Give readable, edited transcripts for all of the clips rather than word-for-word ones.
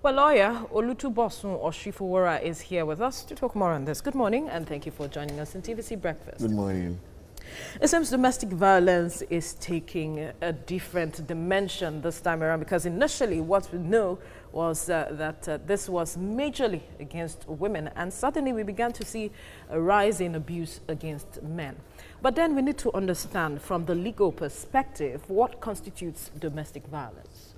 Well, lawyer Barrister Bosun Osifowora is here with us to talk more on this. Good morning, and thank you for joining us in TVC Breakfast. Good morning. It seems domestic violence is taking a different dimension this time around, because initially what we know was that this was majorly against women, and suddenly we began to see a rise in abuse against men. But then we need to understand from the legal perspective what constitutes domestic violence.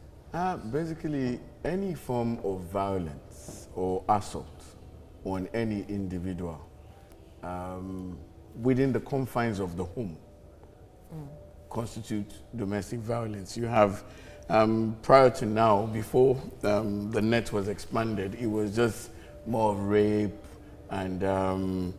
Basically, any form of violence or assault on any individual within the confines of the home constitutes domestic violence. You have, prior to now, before the net was expanded, it was just more of rape and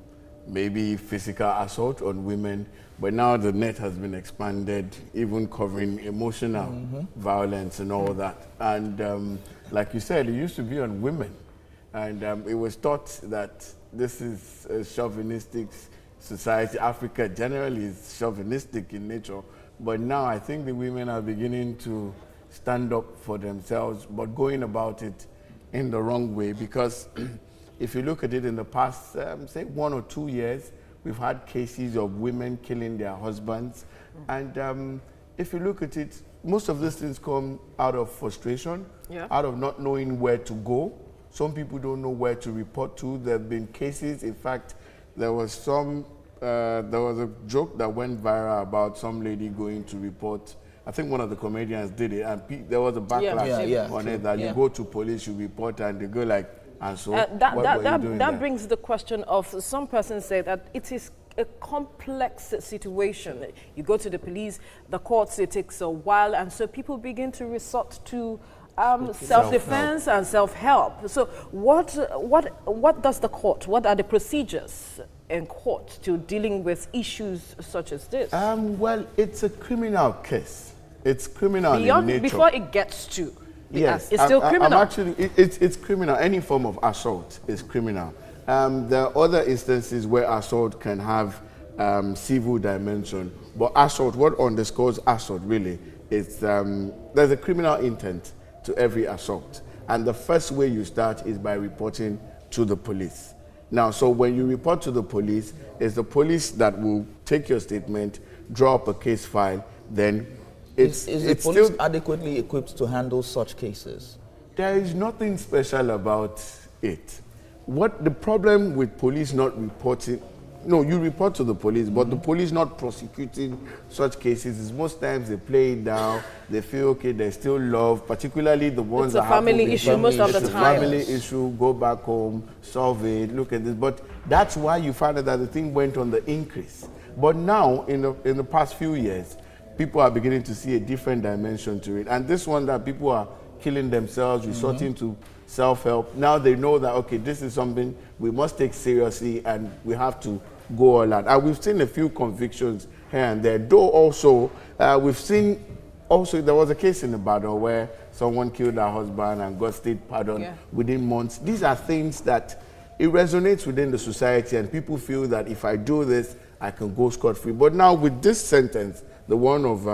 maybe physical assault on women. But now the net has been expanded, even covering emotional violence and all that. And like you said, it used to be on women. And it was thought that this is a chauvinistic society. Africa generally is chauvinistic in nature. But now I think the women are beginning to stand up for themselves, but going about it in the wrong way. Because if you look at it in the past, say 1 or 2 years, we've had cases of women killing their husbands. And if you look at it, most of these things come out of frustration, out of not knowing where to go. Some people don't know where to report to. There have been cases, in fact, there was a joke that went viral about some lady going to report. I think one of the comedians did it, and there was a backlash on it that you go to police, you report, and they go like, and so that brings the question of some persons say that it is a complex situation. You go to the police, the courts, it takes a while, and so people begin to resort to self-defense and self-help. So what does the court, what are the procedures in court to dealing with issues such as this? Well, it's a criminal case. It's criminal in nature. Before it gets to. Yes, it's still criminal. It's criminal. Any form of assault is criminal. There are other instances where assault can have civil dimension, but assault, what underscores assault really, is there's a criminal intent to every assault. And the first way you start is by reporting to the police. Now, so when you report to the police, it's the police that will take your statement, draw up a case file, then is the police adequately equipped to handle such cases? There is nothing special about it. What the problem with police not reporting, no, you report to the police, but the police not prosecuting such cases is most times they play it down, they feel, okay, there's still love, particularly the ones that have family issue most of the time. It's a family issue, go back home, solve it, look at this. But that's why you find out that the thing went on the increase. But now, in the past few years, people are beginning to see a different dimension to it. And this one that people are killing themselves, resorting to self-help, now they know that, okay, this is something we must take seriously and we have to go all out. And we've seen a few convictions here and there. Though also, we've seen, also there was a case in Ibadan where someone killed her husband and got state pardon within months. These are things that it resonates within the society, and people feel that if I do this, I can go scot-free. But now with this sentence, the one of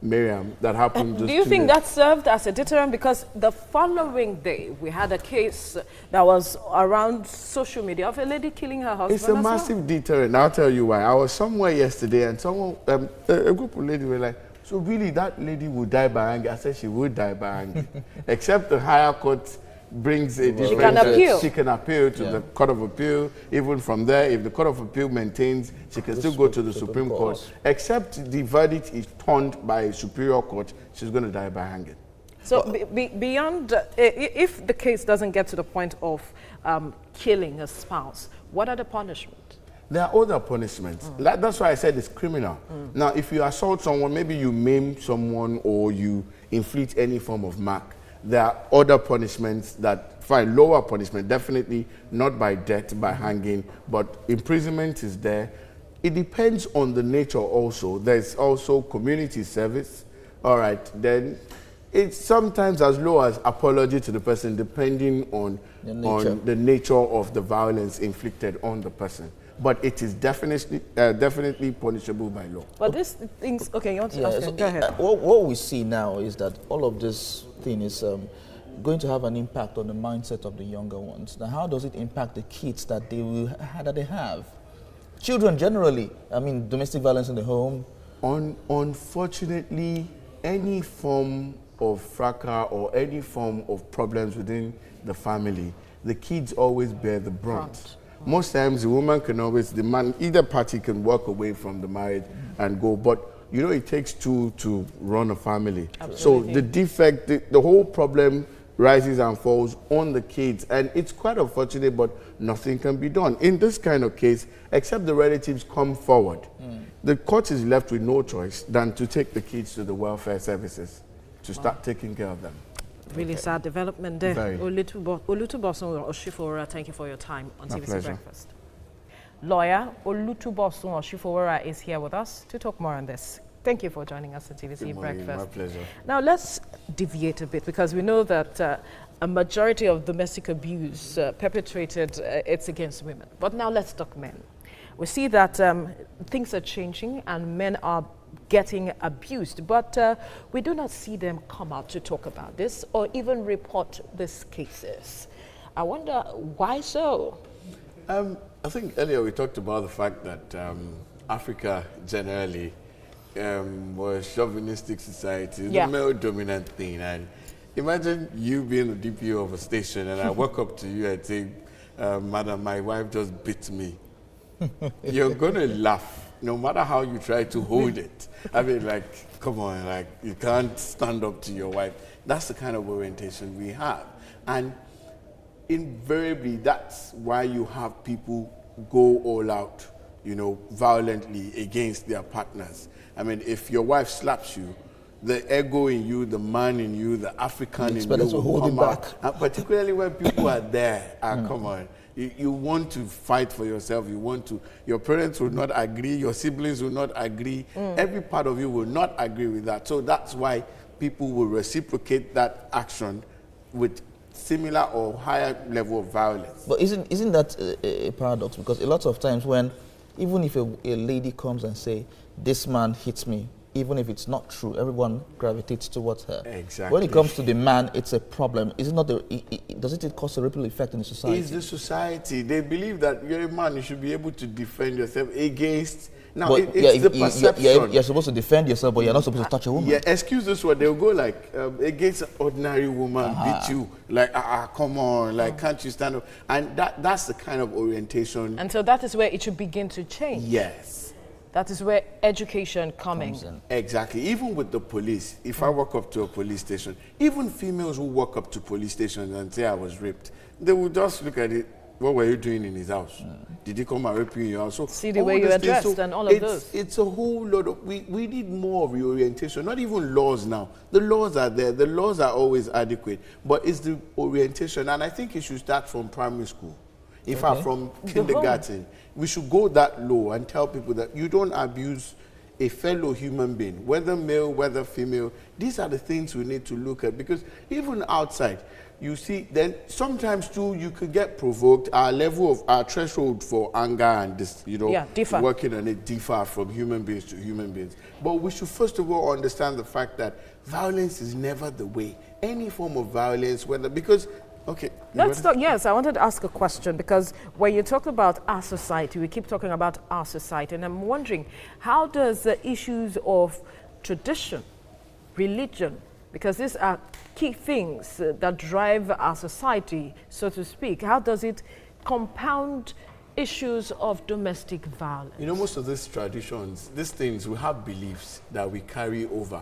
Miriam that happened just do you think that served as a deterrent? Because the following day, we had a case that was around social media of a lady killing her husband. It's a massive deterrent. I'll tell you why. I was somewhere yesterday and someone, a group of ladies were like, so really that lady would die by anger? I said she would die by anger. Except the higher court brings a different... She can appeal. She can appeal to the Court of Appeal. Even from there, if the Court of Appeal maintains, she can still go to the Supreme Court. Except the verdict is turned by a superior court, she's going to die by hanging. So beyond, if the case doesn't get to the point of killing a spouse, what are the punishments? There are other punishments. That's why I said it's criminal. Now, if you assault someone, maybe you maim someone or you inflict any form of mark, there are other punishments that, fine, lower punishment, definitely not by death, by hanging, but imprisonment is there. It depends on the nature also. There's also community service. All right, then it's sometimes as low as apology to the person, depending on the nature of the violence inflicted on the person. But it is definitely punishable by law. But these things, okay, you want to ask? Go ahead. What we see now is that all of this thing is going to have an impact on the mindset of the younger ones. Now, how does it impact the kids that they have? Children generally, I mean, domestic violence in the home. Unfortunately, any form of fracas or any form of problems within the family, the kids always bear the brunt. Most times the woman can always, the man, either party can walk away from the marriage and go, but you know, it takes two to run a family. Absolutely. So the defect, the whole problem rises and falls on the kids. And it's quite unfortunate, but nothing can be done. In this kind of case, except the relatives come forward, the court is left with no choice than to take the kids to the welfare services to start taking care of them. Really sad development there. Bosun Osifowora, thank you for your time on TVC Breakfast. Lawyer Bosun Osifowora is here with us to talk more on this. Thank you for joining us on TVC Breakfast. My pleasure. Now let's deviate a bit, because we know that a majority of domestic abuse perpetrated, it's against women. But now let's talk men. We see that things are changing and men are getting abused, but we do not see them come out to talk about this or even report these cases. I wonder why so? I think earlier we talked about the fact that Africa generally was a chauvinistic society, the male-dominant thing. And imagine you being the DPO of a station and I walk up to you and say, Madam, my wife just bit me. You're going to laugh, no matter how you try to hold it. I mean, like, come on, like, you can't stand up to your wife. That's the kind of orientation we have. And invariably, that's why you have people go all out, you know, violently against their partners. I mean, if your wife slaps you, the ego in you, the man in you, the African in you will come out. And particularly when people are there, come on. You want to fight for yourself. You want to. Your parents will not agree. Your siblings will not agree. Every part of you will not agree with that. So that's why people will reciprocate that action with similar or higher level of violence. But isn't that a paradox? Because a lot of times when, even if a lady comes and say, this man hits me, even if it's not true, everyone gravitates towards her. Exactly. When it comes to the man, it's a problem. Is it not does it cause a ripple effect in the society? It's the society. They believe that you're a man, you should be able to defend yourself against. Now, but it's the perception. You're supposed to defend yourself, but you're not supposed to touch a woman. Yeah, excuse this one. They'll go like, against an ordinary woman, beat you. Like, come on, like, can't you stand up? And that's the kind of orientation. And so that is where it should begin to change. Yes. That is where education comes in. Exactly. Even with the police, if I walk up to a police station, even females who walk up to police stations and say I was raped, they will just look at it. What were you doing in his house? Did he come and rape you in your house? So see the way you are dressed and all of those. It's a whole lot of, we need more reorientation, not even laws now. The laws are there. The laws are always adequate. But it's the orientation. And I think it should start from primary school. In fact, from kindergarten, we should go that low and tell people that you don't abuse a fellow human being, whether male, whether female. These are the things we need to look at, because even outside, you see, then sometimes too, you could get provoked. Our level of, our threshold for anger and this, you know, working on it differ from human beings to human beings. But we should first of all understand the fact that violence is never the way. Any form of violence, whether, because okay. Let's talk. Yes, I wanted to ask a question, because when you talk about our society, we keep talking about our society, and I'm wondering, how does the issues of tradition, religion, because these are key things that drive our society, so to speak, how does it compound issues of domestic violence? You know, most of these traditions, these things, we have beliefs that we carry over.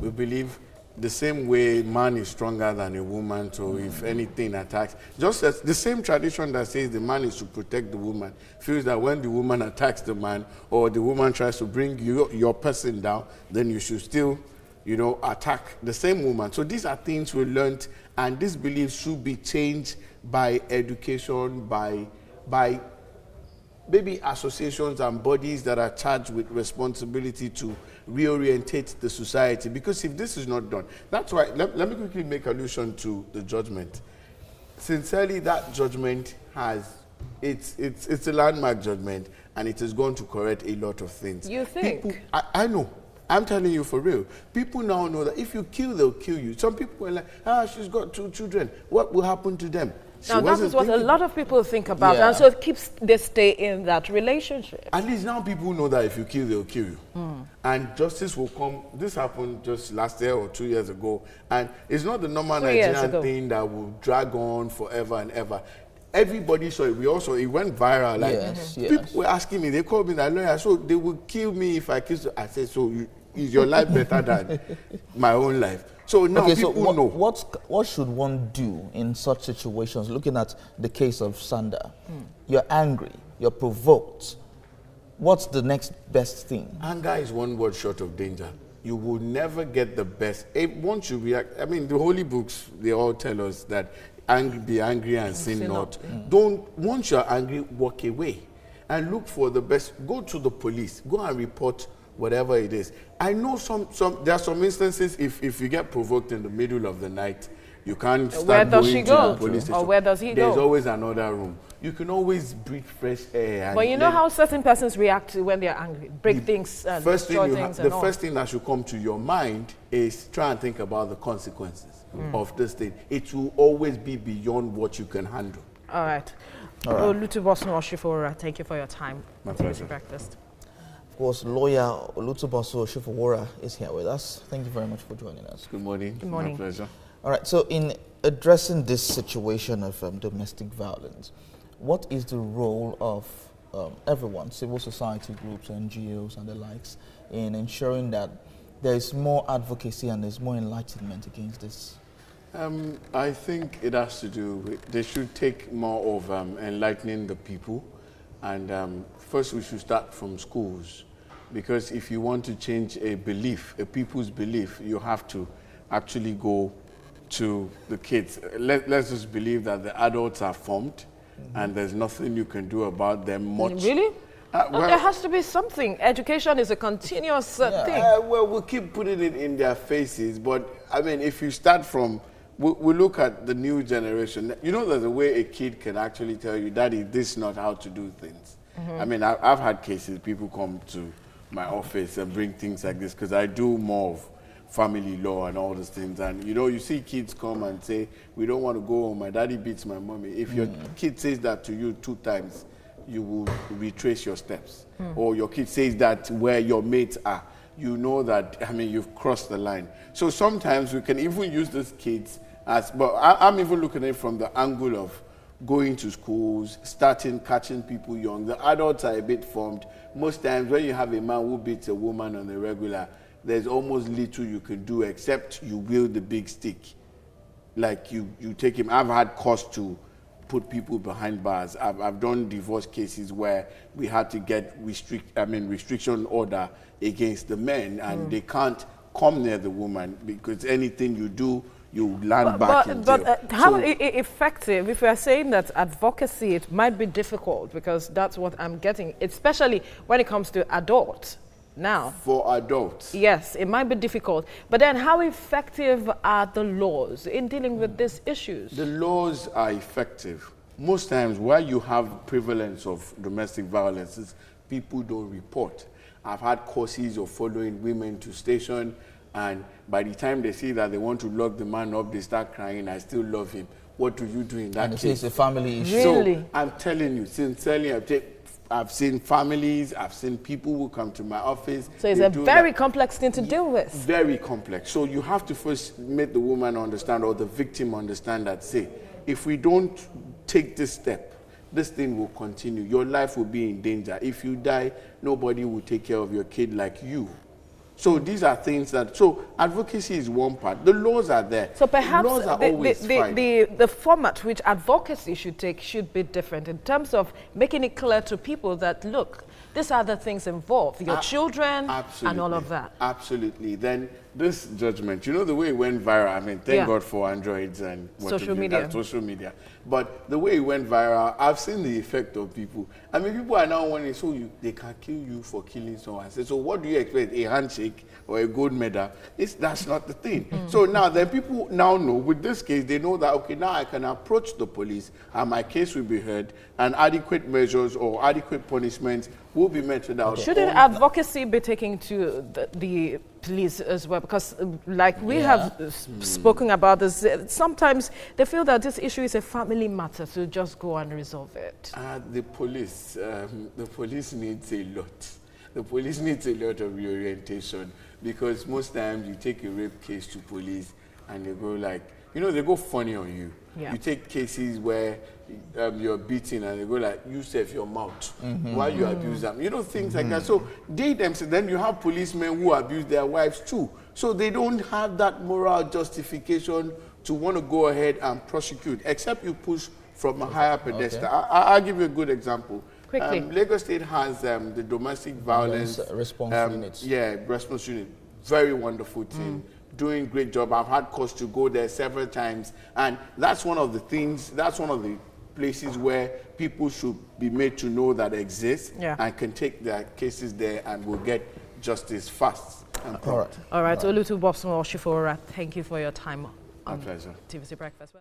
We believe the same way man is stronger than a woman, so if anything attacks, just as the same tradition that says the man is to protect the woman, feels that when the woman attacks the man or the woman tries to bring your person down, then you should still, you know, attack the same woman. So these are things we learned, and these beliefs should be changed by education, by maybe associations and bodies that are charged with responsibility to reorientate the society. Because if this is not done, that's why, let me quickly make allusion to the judgment. Sincerely, that judgment has, it's a landmark judgment, and it is going to correct a lot of things. You think? People, I know. I'm telling you for real. People now know that if you kill, they'll kill you. Some people are like, she's got 2 children. What will happen to them? Now, that is what a lot of people think about, and so it keeps they stay in that relationship. At least now people know that if you kill, they'll kill you. And justice will come. This happened just last year or 2 years ago, and it's not the normal Nigerian thing that will drag on forever and ever. Everybody saw it. It went viral. Like, people were asking me, they called me that lawyer, so they will kill me if I kill. I said, so is your life better than my own life? So now people know. What should one do in such situations? Looking at the case of Sanda, you're angry, you're provoked. What's the next best thing? Anger is one word short of danger. You will never get the best. Once you react, I mean, the holy books, they all tell us that be angry and sin not. Once you're angry, walk away and look for the best. Go to the police. Go and report whatever it is. I know there are some instances if you get provoked in the middle of the night, you can't start going to the police station. Or where does he go? There's always another room. You can always breathe fresh air. But you know how certain persons react when they're angry, break things and destroy things and all. The first thing that should come to your mind is try and think about the consequences of this thing. It will always be beyond what you can handle. All right. Barrister Bosun Osifowora, thank you for your time. My pleasure. Breakfast. Of course, lawyer Barrister Bosun Osifowora is here with us. Thank you very much for joining us. Good morning. Good morning. My pleasure. All right, so in addressing this situation of domestic violence, what is the role of everyone, civil society groups, NGOs and the likes, in ensuring that there is more advocacy and there's more enlightenment against this? I think it has to do with, they should take more of enlightening the people. And first we should start from schools. Because if you want to change a belief, a people's belief, you have to actually go to the kids. Let's just believe that the adults are formed and there's nothing you can do about them much. Really? Well, there has to be something. Education is a continuous thing. Well, we'll keep putting it in their faces, but I mean, if you start from, we look at the new generation. You know, there's a way a kid can actually tell you, Daddy, this is not how to do things. I mean, I've had cases, people come to my office and bring things like this because I do more of family law and all those things. And, you know, you see kids come and say, we don't want to go home, my daddy beats my mommy. If your kid says that to you 2 times, you will retrace your steps. Or your kid says that where your mates are, you know that, I mean, you've crossed the line. So sometimes we can even use these kids as, but I'm even looking at it from the angle of going to schools, catching people young. The adults are a bit formed. Most times when you have a man who beats a woman on a regular, there's almost little you can do except you wield the big stick. Like you take him. I've had cause to put people behind bars. I've done divorce cases where we had to get restriction order against the men, and they can't come near the woman because anything you do, you land back in jail. But how effective, if we are saying that advocacy, it might be difficult because that's what I'm getting, especially when it comes to adults. Now, for adults, yes, it might be difficult. But then how effective are the laws in dealing with these issues? The laws are effective. Most times where you have prevalence of domestic violence, people don't report. I've had cases of following women to station, and by the time they see that they want to lock the man up, they start crying, I still love him. What do you do in that case? It's a family issue. Really? So I'm telling you, sincerely, I've seen families, I've seen people who come to my office. So it's a very complex thing to deal with. Very complex. So you have to first make the woman understand, or the victim understand that, say, if we don't take this step, this thing will continue. Your life will be in danger. If you die, nobody will take care of your kid like you. So these are things that, so advocacy is one part. The laws are there. So perhaps laws are always fine. The format which advocacy should take should be different in terms of making it clear to people that, look, these are the things involved, your children and all of that. Absolutely. Then this judgment, you know, the way it went viral, I mean, thank God for Androids and social media. Social media. But the way it went viral, I've seen the effect of people. I mean, people are now wanting, so they can kill you for killing someone. I say, so what do you expect, a handshake or a gold medal? That's not the thing. So now, then people now know, with this case, they know that, okay, now I can approach the police and my case will be heard and adequate measures or adequate punishments will be meted out. Shouldn't advocacy be taken to the police as well? Because like we have spoken about this, sometimes they feel that this issue is a family matter, so just go and resolve it. The police needs a lot. The police needs a lot of reorientation, because most times you take a rape case to police and they go like, you know, they go funny on you. You take cases where you're beaten and they go like, you save your mouth while you abuse them. You know, things like that. So they themselves, then you have policemen who abuse their wives too. So they don't have that moral justification to want to go ahead and prosecute, except you push from a higher pedestal. I'll give you a good example. Quickly. Lagos State has the domestic violence response unit. Yeah, response unit. Very wonderful team. Doing great job. I've had cause to go there several times, and that's one of the things, that's one of the places where people should be made to know that exist and can take their cases there and will get justice fast and prompt. All right. Olutu Bosun Osifowora, thank you for your time on My pleasure. TVC Breakfast.